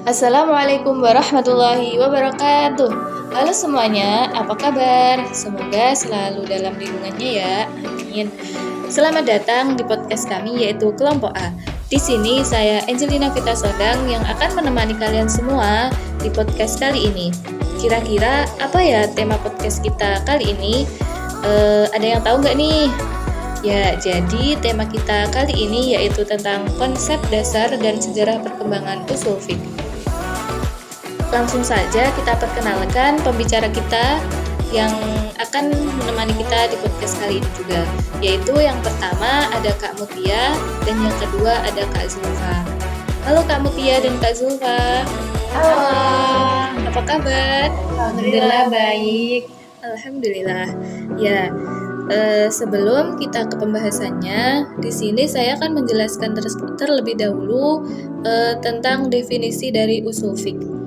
Assalamualaikum warahmatullahi wabarakatuh. Halo semuanya, apa kabar? Semoga selalu dalam lindungannya ya. Amin. Selamat datang di podcast kami yaitu Kelompok A. Di sini saya Angelina Vita Sodang yang akan menemani kalian semua di podcast kali ini. Kira-kira apa ya tema podcast kita kali ini? Ada yang tahu nggak nih? Ya, jadi tema kita kali ini yaitu tentang konsep dasar dan sejarah perkembangan usul fiqh. Langsung saja kita perkenalkan pembicara kita yang akan menemani kita di podcast kali ini juga, yaitu yang pertama ada Kak Mutia dan yang kedua ada Kak Zulfa. Halo Kak Mutia dan Kak Zulfa. Halo. Apa kabar? Alhamdulillah baik. Alhamdulillah. Ya, sebelum kita ke pembahasannya, di sini saya akan menjelaskan terlebih dahulu tentang definisi dari usul fiqh.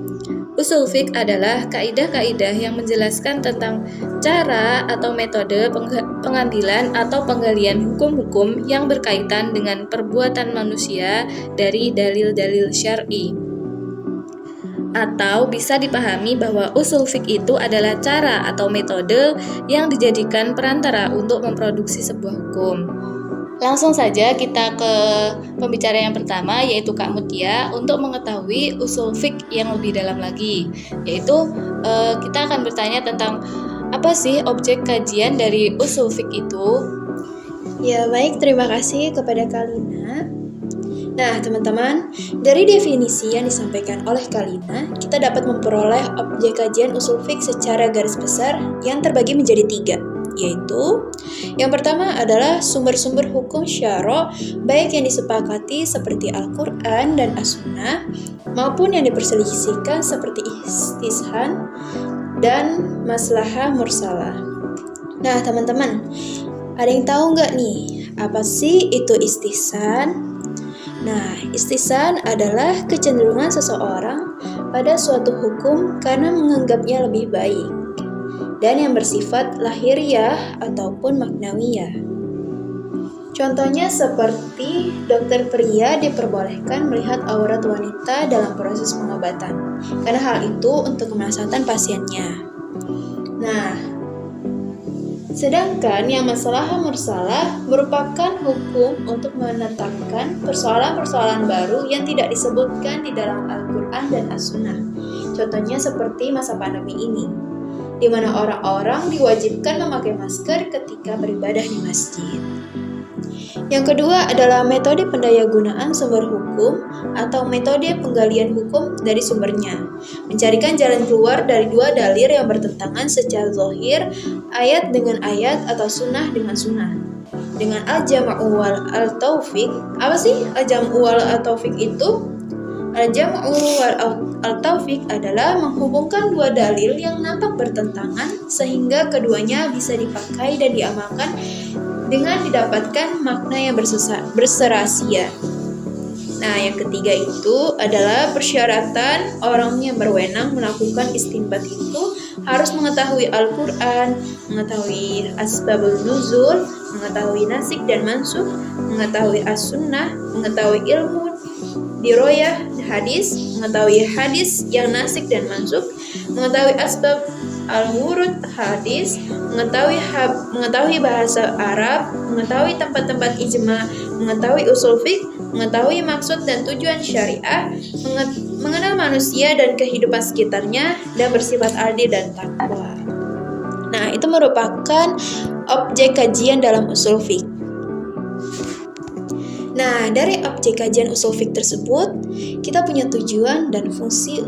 Usul fiqh adalah kaidah-kaidah yang menjelaskan tentang cara atau metode pengambilan atau penggalian hukum-hukum yang berkaitan dengan perbuatan manusia dari dalil-dalil syar'i. Atau bisa dipahami bahwa usul fiqh itu adalah cara atau metode yang dijadikan perantara untuk memproduksi sebuah hukum. Langsung saja kita ke pembicara yang pertama yaitu Kak Mutia untuk mengetahui usul fiqh yang lebih dalam lagi. Yaitu kita akan bertanya tentang apa sih objek kajian dari usul fiqh itu? Ya baik, terima kasih kepada Kalina. Nah teman-teman, dari definisi yang disampaikan oleh Kalina, kita dapat memperoleh objek kajian usul fiqh secara garis besar yang terbagi menjadi 3, yaitu yang pertama adalah sumber-sumber hukum syara' baik yang disepakati seperti Al-Quran dan As-Sunnah maupun yang diperselisihkan seperti istishhan dan maslahah mursalah. Nah teman-teman, ada yang tahu nggak nih apa sih itu istishhan? Nah, istishsan adalah kecenderungan seseorang pada suatu hukum karena menganggapnya lebih baik dan yang bersifat lahiriah ataupun maknawiyah. Contohnya seperti dokter pria diperbolehkan melihat aurat wanita dalam proses pengobatan karena hal itu untuk kemaslahatan pasiennya. Nah, sedangkan yang masalah mursalah merupakan hukum untuk menetapkan persoalan-persoalan baru yang tidak disebutkan di dalam Al-Quran dan As-Sunnah. Contohnya seperti masa pandemi ini, di mana orang-orang diwajibkan memakai masker ketika beribadah di masjid. Yang kedua adalah metode pendayagunaan sumber hukum atau metode penggalian hukum dari sumbernya. Mencarikan jalan keluar dari dua dalil yang bertentangan secara zahir, ayat dengan ayat atau sunnah dengan sunnah. Dengan al-jam'u wal al-taufiq, apa sih al-jam'u wal al-taufiq itu? Al-jam'u wal al-taufiq adalah menghubungkan dua dalil yang nampak bertentangan sehingga keduanya bisa dipakai dan diamalkan dengan didapatkan makna yang berserasiah. Nah, yang ketiga itu adalah persyaratan orang yang berwenang melakukan istinbat itu harus mengetahui Al-Quran, mengetahui asbabul nuzul, mengetahui nasik dan mansukh, mengetahui as-sunnah, mengetahui ilmu diroyah hadis, mengetahui hadis yang nasik dan mansukh, mengetahui asbab al-wurud hadis, mengetahui bahasa Arab, mengetahui tempat-tempat ijma, mengetahui usul fiqh, mengetahui maksud dan tujuan syariah, mengenal manusia dan kehidupan sekitarnya, dan bersifat adil dan takwa. Nah, itu merupakan objek kajian dalam usul fiqh. Nah, dari objek kajian usul fiqh tersebut, kita punya tujuan dan fungsi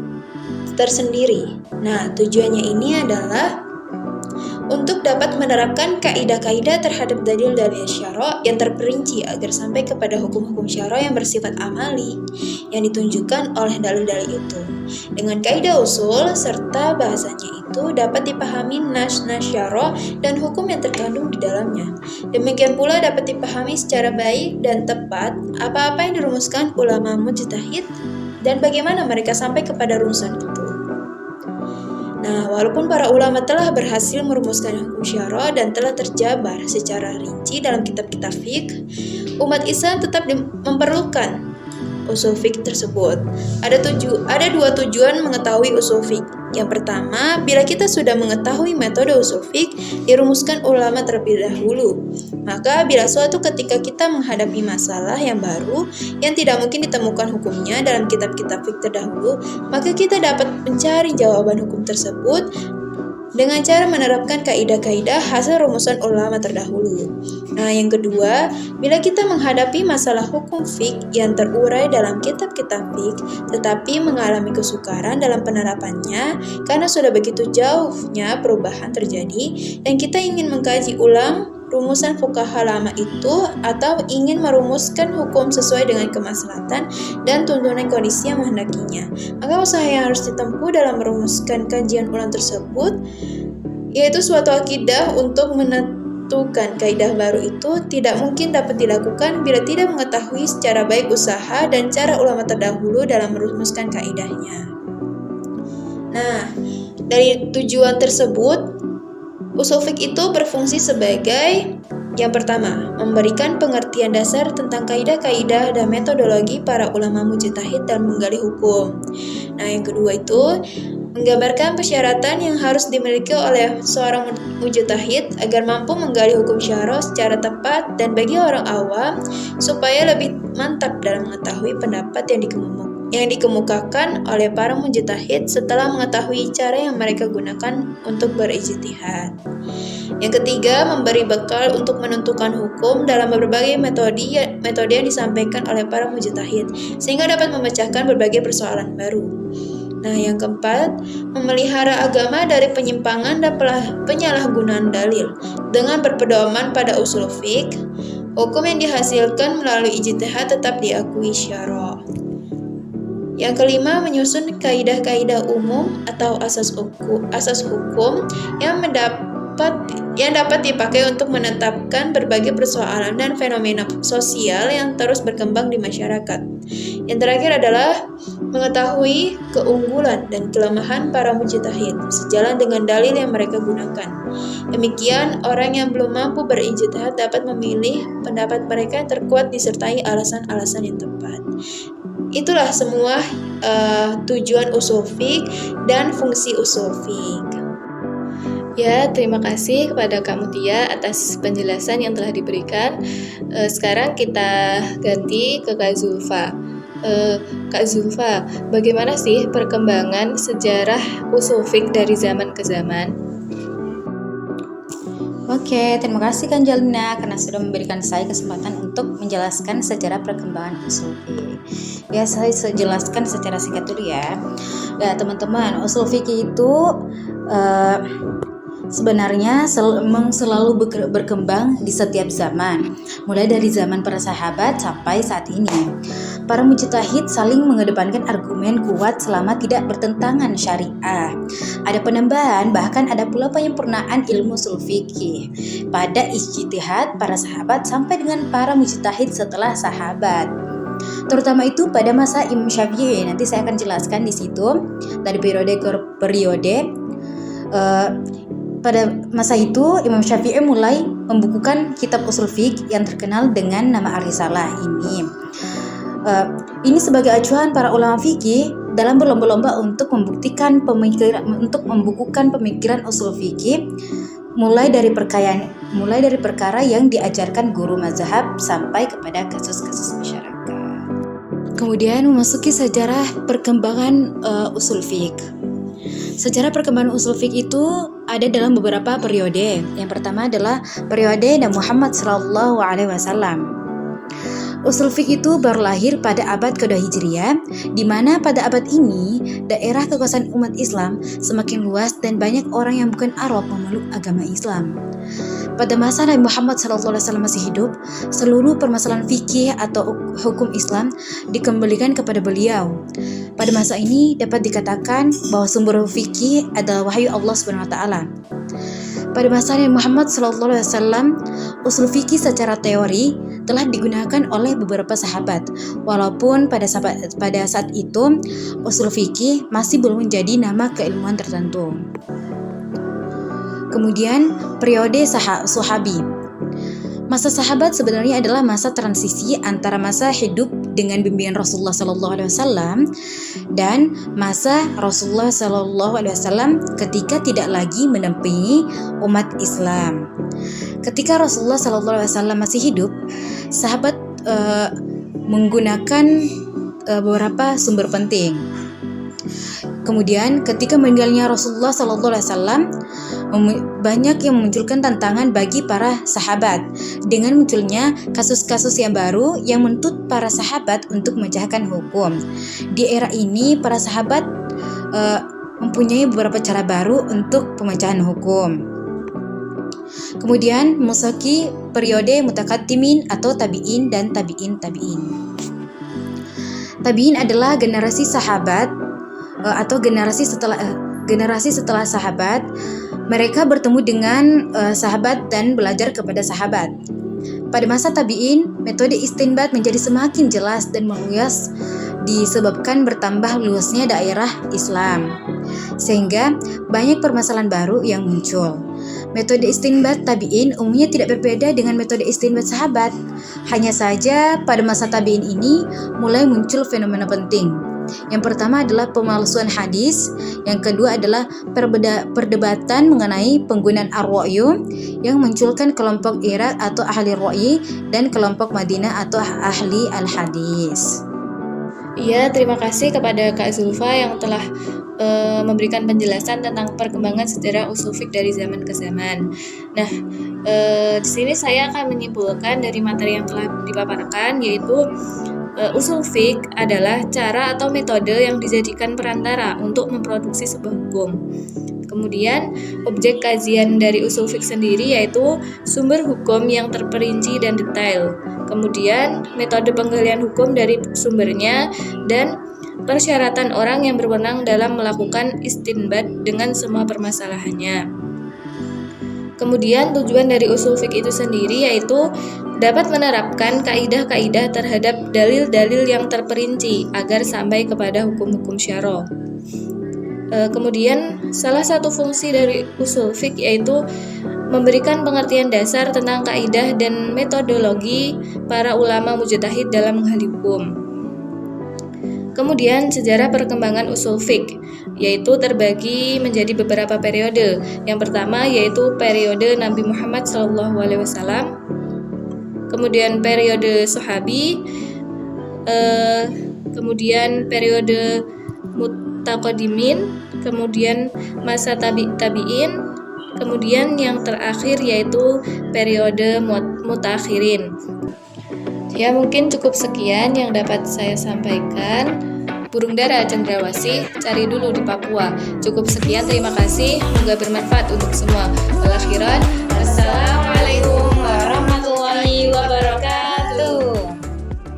tersendiri. Nah, tujuannya ini adalah untuk dapat menerapkan kaidah-kaidah terhadap dalil-dalil syara' yang terperinci agar sampai kepada hukum-hukum syara' yang bersifat amali yang ditunjukkan oleh dalil-dalil itu. Dengan kaidah usul serta bahasanya itu dapat dipahami nas-nas syara' dan hukum yang terkandung di dalamnya. Demikian pula dapat dipahami secara baik dan tepat apa-apa yang dirumuskan ulama mujtahid dan bagaimana mereka sampai kepada rumusan itu. Nah, walaupun para ulama telah berhasil merumuskan hukum syara' dan telah terjabar secara rinci dalam kitab-kitab fiqh, umat Islam tetap memerlukan usul fiqh tersebut. Ada dua tujuan mengetahui usul fiqh. Yang pertama, bila kita sudah mengetahui metode usul fiqh dirumuskan ulama terlebih dahulu, maka bila suatu ketika kita menghadapi masalah yang baru yang tidak mungkin ditemukan hukumnya dalam kitab-kitab fiqh terdahulu, maka kita dapat mencari jawaban hukum tersebut dengan cara menerapkan kaidah-kaidah hasil rumusan ulama terdahulu. Nah, yang kedua, bila kita menghadapi masalah hukum fiqh yang terurai dalam kitab-kitab fiqh, tetapi mengalami kesukaran dalam penerapannya karena sudah begitu jauhnya perubahan terjadi, dan kita ingin mengkaji ulang rumusan fuqaha lama itu atau ingin merumuskan hukum sesuai dengan kemaslahatan dan tuntunan kondisi yang menghendakinya, maka usaha yang harus ditempuh dalam merumuskan kajian ulang tersebut yaitu suatu akidah untuk menentukan kaidah baru itu tidak mungkin dapat dilakukan bila tidak mengetahui secara baik usaha dan cara ulama terdahulu dalam merumuskan kaidahnya. Nah, dari tujuan tersebut, usul fiqh itu berfungsi sebagai yang pertama, memberikan pengertian dasar tentang kaidah-kaidah dan metodologi para ulama mujtahid dalam menggali hukum. Nah, yang kedua itu menggambarkan persyaratan yang harus dimiliki oleh seorang mujtahid agar mampu menggali hukum syara secara tepat dan bagi orang awam supaya lebih mantap dalam mengetahui pendapat yang dikemukakan oleh para mujtahid setelah mengetahui cara yang mereka gunakan untuk berijtihad. Yang ketiga, memberi bekal untuk menentukan hukum dalam berbagai metode yang disampaikan oleh para mujtahid sehingga dapat memecahkan berbagai persoalan baru. Nah, yang keempat, memelihara agama dari penyimpangan dan penyalahgunaan dalil dengan berpedoman pada usul fiqh. Hukum yang dihasilkan melalui ijtihad tetap diakui syara'. Yang kelima, menyusun kaidah-kaidah umum atau asas hukum yang dapat dipakai untuk menetapkan berbagai persoalan dan fenomena sosial yang terus berkembang di masyarakat. Yang terakhir adalah mengetahui keunggulan dan kelemahan para mujtahid sejalan dengan dalil yang mereka gunakan. Demikian, orang yang belum mampu berijtihad dapat memilih pendapat mereka yang terkuat disertai alasan-alasan yang tepat. Itulah semua tujuan usul fiqh dan fungsi usul fiqh. Ya, terima kasih kepada Kak Mutia atas penjelasan yang telah diberikan. Sekarang kita ganti ke Kak Zulfa. Kak Zulfa, bagaimana sih perkembangan sejarah usul fiqh dari zaman ke zaman? Oke, terima kasih Kak Jalina karena sudah memberikan saya kesempatan untuk menjelaskan sejarah perkembangan usul fiqh. Ya, saya jelaskan secara singkat dulu ya. Ya, teman-teman, usul fiqh itu sebenarnya selalu berkembang di setiap zaman, mulai dari zaman para sahabat sampai saat ini. Para mujtahid saling mengedepankan argumen kuat selama tidak bertentangan syariah. Ada penambahan, bahkan ada pula penyempurnaan ilmu ushul fikih pada ijtihad para sahabat sampai dengan para mujtahid setelah sahabat. Terutama itu pada masa Imam Syafi'i. Nanti saya akan jelaskan di situ dari periode ke periode. Pada masa itu Imam Syafi'i mulai membukukan kitab ushul fiqh yang terkenal dengan nama Ar-Risalah ini. Ini sebagai acuan para ulama fikih dalam berlomba-lomba untuk membukukan pemikiran ushul fikih mulai dari perkara yang diajarkan guru mazhab sampai kepada kasus-kasus masyarakat. Kemudian memasuki sejarah perkembangan ushul fiqh. Sejarah perkembangan ushul fiqh itu ada dalam beberapa periode. Yang pertama adalah periode Nabi Muhammad SAW. Ushul fiqh itu baru lahir pada abad ke-2 Hijriah, di mana pada abad ini daerah kekuasaan umat Islam semakin luas dan banyak orang yang bukan Arab memeluk agama Islam. Pada masa Nabi Muhammad SAW masih hidup, seluruh permasalahan fikih atau hukum Islam dikembalikan kepada beliau. Pada masa ini dapat dikatakan bahwa sumber fikih adalah wahyu Allah SWT. Pada masa Nabi Muhammad SAW, ushul fikih secara teori telah digunakan oleh beberapa sahabat, walaupun pada saat itu ushul fikih masih belum menjadi nama keilmuan tertentu. Kemudian periode Sahabi. Masa sahabat sebenarnya adalah masa transisi antara masa hidup dengan bimbingan Rasulullah SAW dan masa Rasulullah SAW ketika tidak lagi mendampingi umat Islam. Ketika Rasulullah SAW masih hidup, sahabat menggunakan beberapa sumber penting. Kemudian ketika meninggalnya Rasulullah SAW, banyak yang memunculkan tantangan bagi para sahabat dengan munculnya kasus-kasus yang baru yang menuntut para sahabat untuk memecahkan hukum. Di era ini para sahabat mempunyai beberapa cara baru untuk pemecahan hukum. Kemudian memasuki periode mutakaddimin atau tabi'in dan tabi'in. Tabi'in adalah generasi sahabat atau generasi setelah sahabat. Mereka bertemu dengan sahabat dan belajar kepada sahabat. Pada masa tabi'in, metode istinbat menjadi semakin jelas dan meluas disebabkan bertambah luasnya daerah Islam, sehingga banyak permasalahan baru yang muncul. Metode istinbat tabi'in umumnya tidak berbeda dengan metode istinbat sahabat. Hanya saja pada masa tabi'in ini mulai muncul fenomena penting. Yang pertama adalah pemalsuan hadis, yang kedua adalah perdebatan mengenai penggunaan ar-ra'yu yang munculkan kelompok Irak atau ahli ra'yi dan kelompok Madinah atau ahli al-hadis. Iya, terima kasih kepada Kak Zulfa yang telah memberikan penjelasan tentang perkembangan sejarah usul fiqh dari zaman ke zaman. Nah, di sini saya akan menyimpulkan dari materi yang telah dipaparkan, yaitu usul fiqh adalah cara atau metode yang dijadikan perantara untuk memproduksi sebuah hukum. Kemudian, objek kajian dari usul fiqh sendiri yaitu sumber hukum yang terperinci dan detail. Kemudian, metode penggalian hukum dari sumbernya dan persyaratan orang yang berwenang dalam melakukan istinbat dengan semua permasalahannya. Kemudian tujuan dari usul fiqh itu sendiri yaitu dapat menerapkan kaidah-kaidah terhadap dalil-dalil yang terperinci agar sampai kepada hukum-hukum syara'. Kemudian salah satu fungsi dari usul fiqh yaitu memberikan pengertian dasar tentang kaidah dan metodologi para ulama mujtahid dalam menghali hukum. Kemudian sejarah perkembangan usul fiqh yaitu terbagi menjadi beberapa periode. Yang pertama yaitu periode Nabi Muhammad SAW, kemudian periode Sahabi, kemudian periode Mutaqaddimin, kemudian masa tabi'in, kemudian yang terakhir yaitu periode Mutakhirin. Ya, mungkin cukup sekian yang dapat saya sampaikan. Burung dara cendrawasih, cari dulu di Papua. Cukup sekian, terima kasih. Semoga bermanfaat untuk semua. Wal akhirat.